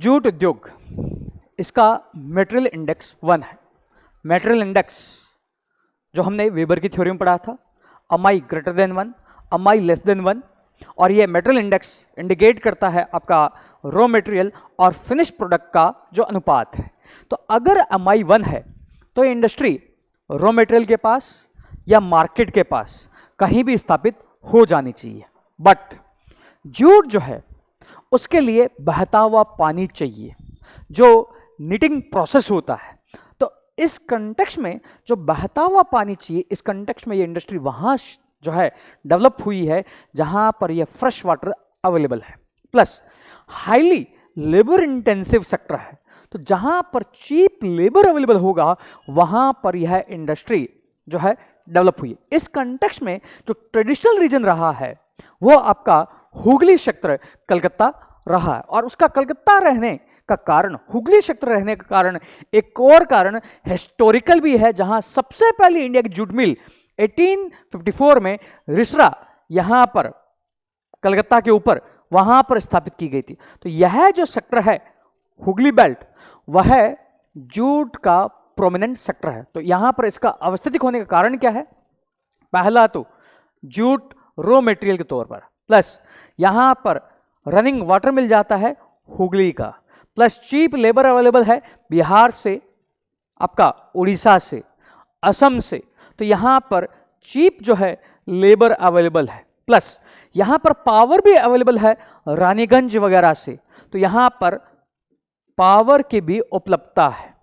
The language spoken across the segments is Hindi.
जूट उद्योग, इसका मेटेरियल इंडेक्स 1 है। मेटेरियल इंडेक्स जो हमने वेबर की थ्योरी में पढ़ा था, अमाई ग्रेटर देन 1, अमाई लेस देन 1, और ये मेटेरियल इंडेक्स इंडिकेट करता है आपका रॉ मटेरियल और फिनिश प्रोडक्ट का जो अनुपात है। तो अगर एमआई 1 है तो ये इंडस्ट्री रॉ मटेरियल के पास या मार्केट के पास कहीं भी स्थापित हो जानी चाहिए। बट जूट जो है उसके लिए बहता हुआ पानी चाहिए, जो निटिंग प्रोसेस होता है। तो इस कंटेक्स्ट में जो बहता हुआ पानी चाहिए, इस कंटेक्स्ट में ये इंडस्ट्री वहां जो है डेवलप हुई है जहां पर ये फ्रेश वाटर अवेलेबल है, plus highly labour intensive sector है। तो जहां पर चीप लेबर अवेलेबल होगा वहां पर यह इंडस्ट्री जो है डेवलप हुई है। इस कंटेक्स्ट में जो ट्रेडिशनल रीजन रहा है वो आपका हुगली क्षेत्र कलकत्ता रहा है, और उसका कलकत्ता रहने का कारण, हुगली क्षेत्र रहने का कारण, एक और कारण हिस्टोरिकल भी है, जहां सबसे पहले इंडिया की जूट मिल 1854 में रिसरा यहां पर कलकत्ता के ऊपर वहां पर स्थापित की गई थी। तो यह जो सेक्टर है हुगली बेल्ट, वह जूट का प्रोमिनेंट सेक्टर है। तो यहां पर इसका अवस्थित होने का कारण क्या है? पहला तो जूट रॉ मटेरियल के तौर पर, प्लस यहां पर रनिंग वाटर मिल जाता है हुगली का, प्लस चीप लेबर अवेलेबल है बिहार से, आपका उड़ीसा से, असम से। तो यहां पर चीप जो है लेबर अवेलेबल है, प्लस यहां पर पावर भी अवेलेबल है रानीगंज वगैरह से। तो यहां पर पावर की भी उपलब्धता है,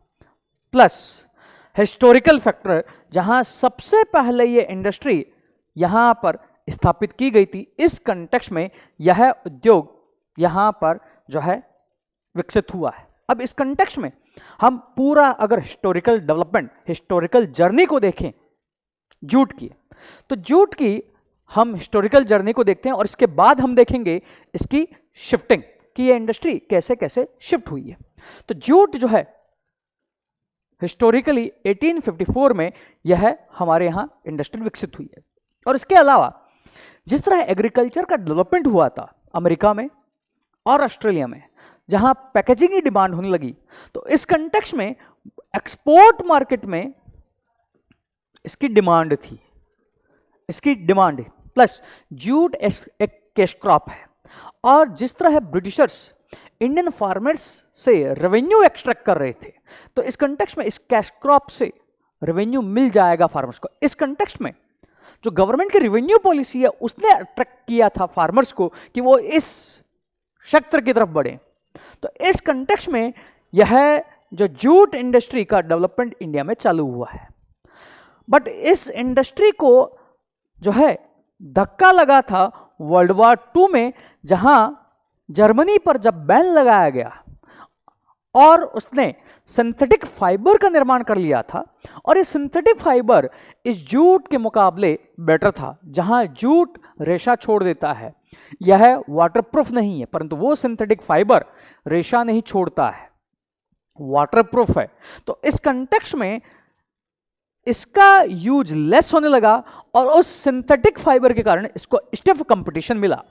प्लस हिस्टोरिकल फैक्टर, जहां सबसे पहले ये इंडस्ट्री यहां पर स्थापित की गई थी। इस कंटेक्स्ट में यह उद्योग यहां पर जो है विकसित हुआ है। अब इस कंटेक्स्ट में हम पूरा अगर हिस्टोरिकल डेवलपमेंट, हिस्टोरिकल जर्नी को देखें जूट की, तो जूट की हम हिस्टोरिकल जर्नी को देखते हैं और इसके बाद हम देखेंगे इसकी शिफ्टिंग कि ये इंडस्ट्री कैसे कैसे शिफ्ट हुई है। तो जूट जो है हिस्टोरिकली 1854 में यह हमारे यहां इंडस्ट्री विकसित हुई है। और इसके अलावा जिस तरह एग्रीकल्चर का डेवलपमेंट हुआ था अमेरिका में और ऑस्ट्रेलिया में, जहां पैकेजिंग की डिमांड होने लगी, तो इस कंटेक्स्ट में एक्सपोर्ट मार्केट में इसकी डिमांड थी, इसकी डिमांड, प्लस जूट एक कैश क्रॉप है। और जिस तरह ब्रिटिशर्स इंडियन फार्मर्स से रेवेन्यू एक्सट्रैक्ट कर रहे थे, तो इस कंटेक्स्ट में इस कैश क्रॉप से रेवेन्यू मिल जाएगा फार्मर्स को। इस कंटेक्स्ट में जो गवर्नमेंट की रेवेन्यू पॉलिसी है उसने अट्रैक्ट किया था फार्मर्स को कि वो इस क्षेत्र की तरफ बढ़े। तो इस कंटेक्स्ट में यह जो जूट इंडस्ट्री का डेवलपमेंट इंडिया में चालू हुआ है। बट इस इंडस्ट्री को जो है धक्का लगा था वर्ल्ड वॉर 2 में, जहां जर्मनी पर जब बैन लगाया गया और उसने सिंथेटिक फाइबर का निर्माण कर लिया था, और ये सिंथेटिक फाइबर इस जूट के मुकाबले बेटर था। जहां जूट रेशा छोड़ देता है, यह वाटरप्रूफ नहीं है, परंतु वो सिंथेटिक फाइबर रेशा नहीं छोड़ता है, वाटरप्रूफ है। तो इस कंटेक्स्ट में इसका यूज लेस होने लगा और उस सिंथेटिक फाइबर के कारण इसको स्टिफ कंपटीशन मिला,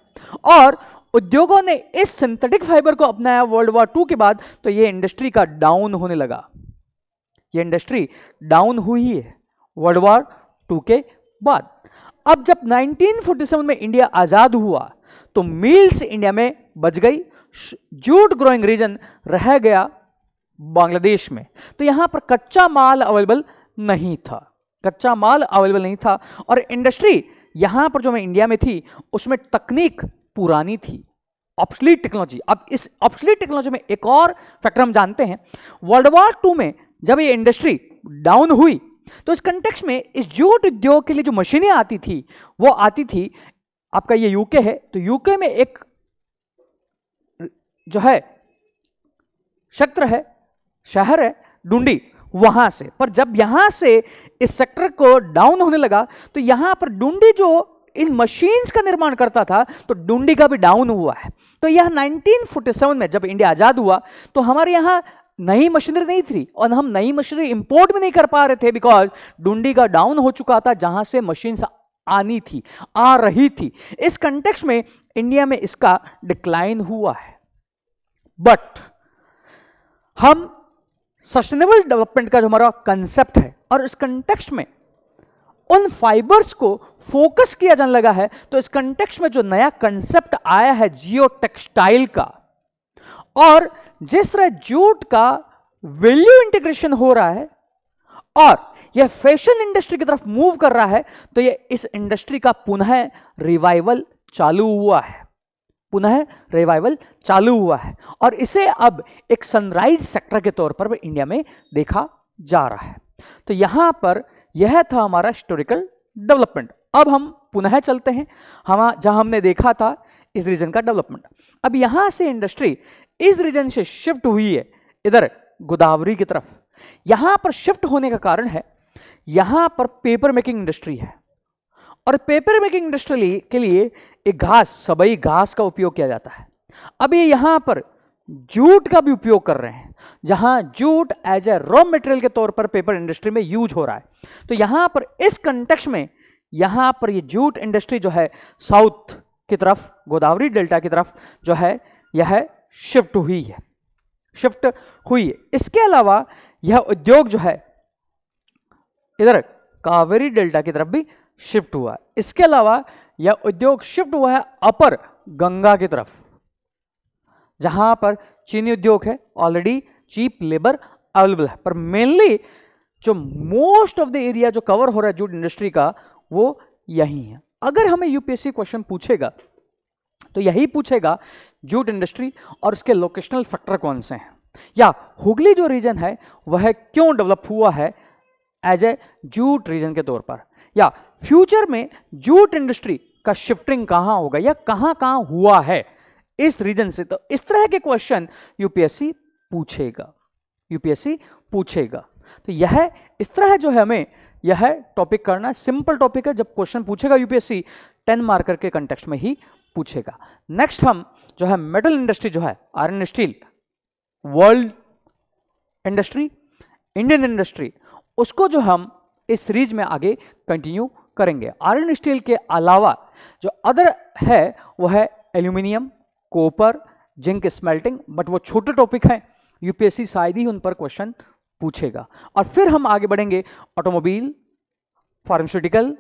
और उद्योगों ने इस सिंथेटिक फाइबर को अपनाया वर्ल्ड वॉर 2 के बाद। तो ये इंडस्ट्री का डाउन होने लगा, ये इंडस्ट्री डाउन हुई है वर्ल्ड वॉर 2 के बाद। अब जब 1947 में इंडिया आजाद हुआ तो मिल्स इंडिया में बच गई, जूट ग्रोइंग रीजन रह गया बांग्लादेश में। तो यहां पर कच्चा माल अवेलेबल नहीं था, कच्चा माल अवेलेबल नहीं था, और इंडस्ट्री यहां पर जो मैं इंडिया में थी उसमें तकनीक पुरानी थी, ऑब्सोलीट टेक्नोलॉजी। अब इस ऑब्सोलीट टेक्नोलॉजी में एक और फैक्टर हम जानते हैं, वर्ल्ड वॉर 2 में जब ये इंडस्ट्री डाउन हुई तो इस कंटेक्स्ट में इस जूट उद्योग के लिए जो मशीनें आती थी वो आती थी, आपका ये यूके है, तो यूके में एक जो है क्षेत्र है, शहर है डुंडी, वहां से। पर जब यहां से इस सेक्टर को डाउन होने लगा तो यहां पर डुंडी जो इन मशीन्स का निर्माण करता था, तो डुंडी का भी डाउन हुआ है। तो यह 1947 में जब इंडिया आजाद हुआ तो हमारे यहां नई मशीनरी नहीं थी और हम नई मशीनरी इंपोर्ट भी नहीं कर पा रहे थे, बिकॉज डुंडी का डाउन हो चुका था जहां से मशीन्स आनी थी, आ रही थी। इस कंटेक्स्ट में इंडिया में इसका डिक्लाइन हुआ है। बट हम सस्टेनेबल डेवलपमेंट का जो हमारा कंसेप्ट है और इस कंटेक्स्ट में उन फाइबर्स को फोकस किया जाने लगा है, तो इस कंटेक्स्ट में जो नया कंसेप्ट आया है जियो टेक्सटाइल का, और जिस तरह जूट का वैल्यू इंटीग्रेशन हो रहा है और यह फैशन इंडस्ट्री की तरफ मूव कर रहा है, तो यह इस इंडस्ट्री का पुनः रिवाइवल चालू हुआ है, पुनः रिवाइवल चालू हुआ है और इसे अब एक सनराइज सेक्टर के तौर पर इंडिया में देखा जा रहा है। तो यहां पर यह था हमारा हिस्टोरिकल डेवलपमेंट। अब हम पुनः चलते हैं जहां हमने देखा था इस रीजन का डेवलपमेंट। अब यहां से इंडस्ट्री इस रीजन से शिफ्ट हुई है इधर गोदावरी की तरफ। यहां पर शिफ्ट होने का कारण है, यहां पर पेपर मेकिंग इंडस्ट्री है और पेपर मेकिंग इंडस्ट्री के लिए एक घास, सबई घास का उपयोग किया जाता है। अब ये यहां पर जूट का भी उपयोग कर रहे हैं, जहां jute as a raw material के तौर पर पेपर इंडस्ट्री में यूज हो रहा है। तो यहां पर इस कंटेक्स्ट में यहां पर ये जूट इंडस्ट्री जो है साउथ की तरफ, गोदावरी डेल्टा की तरफ जो है यह शिफ्ट हुई है, शिफ्ट हुई है। इसके अलावा यह उद्योग जो है इधर कावेरी डेल्टा की तरफ भी शिफ्ट हुआ है। इसके अलावा यह उद्योग शिफ्ट हुआ है अपर गंगा की तरफ, जहां पर चीनी उद्योग है, ऑलरेडी चीप लेबर अवेलेबल है, पर मेनली जो मोस्ट ऑफ द एरिया जो कवर हो रहा है जूट इंडस्ट्री का वो यही है। अगर हमें यूपीएससी क्वेश्चन पूछेगा तो यही पूछेगा जूट इंडस्ट्री और उसके लोकेशनल फैक्टर कौन से हैं, या हुगली जो रीजन है वह क्यों डेवलप हुआ है एज ए जूट रीजन के तौर पर, या फ्यूचर में जूट इंडस्ट्री का शिफ्टिंग कहां होगा या कहां कहां हुआ है इस रीजन से। तो इस तरह के क्वेश्चन यूपीएससी पूछेगा, यूपीएससी पूछेगा। तो यह इस तरह जो है हमें यह टॉपिक करना सिंपल टॉपिक है। जब क्वेश्चन पूछेगा यूपीएससी 10 मार्कर के कंटेक्स्ट में ही पूछेगा। नेक्स्ट हम जो है मेटल इंडस्ट्री जो है iron steel, world industry, Indian industry, उसको जो हम इस सीरीज में आगे कंटिन्यू करेंगे। आयरन स्टील के अलावा जो अदर है वह है aluminium, copper, zinc smelting, but वो छोटे टॉपिक हैं, यूपीएससी शायद ही उन पर क्वेश्चन पूछेगा। और फिर हम आगे बढ़ेंगे ऑटोमोबाइल, फार्मास्यूटिकल,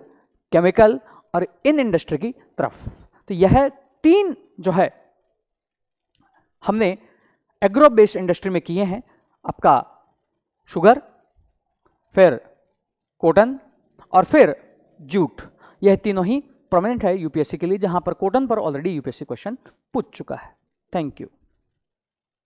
केमिकल और इन इंडस्ट्री की तरफ। तो यह 3 जो है हमने एग्रो बेस्ड इंडस्ट्री में किए हैं, आपका शुगर, फिर कॉटन और फिर जूट। यह तीनों ही प्रोमिनेंट है यूपीएससी के लिए, जहां पर कॉटन पर ऑलरेडी यूपीएससी क्वेश्चन पूछ चुका है। Thank you.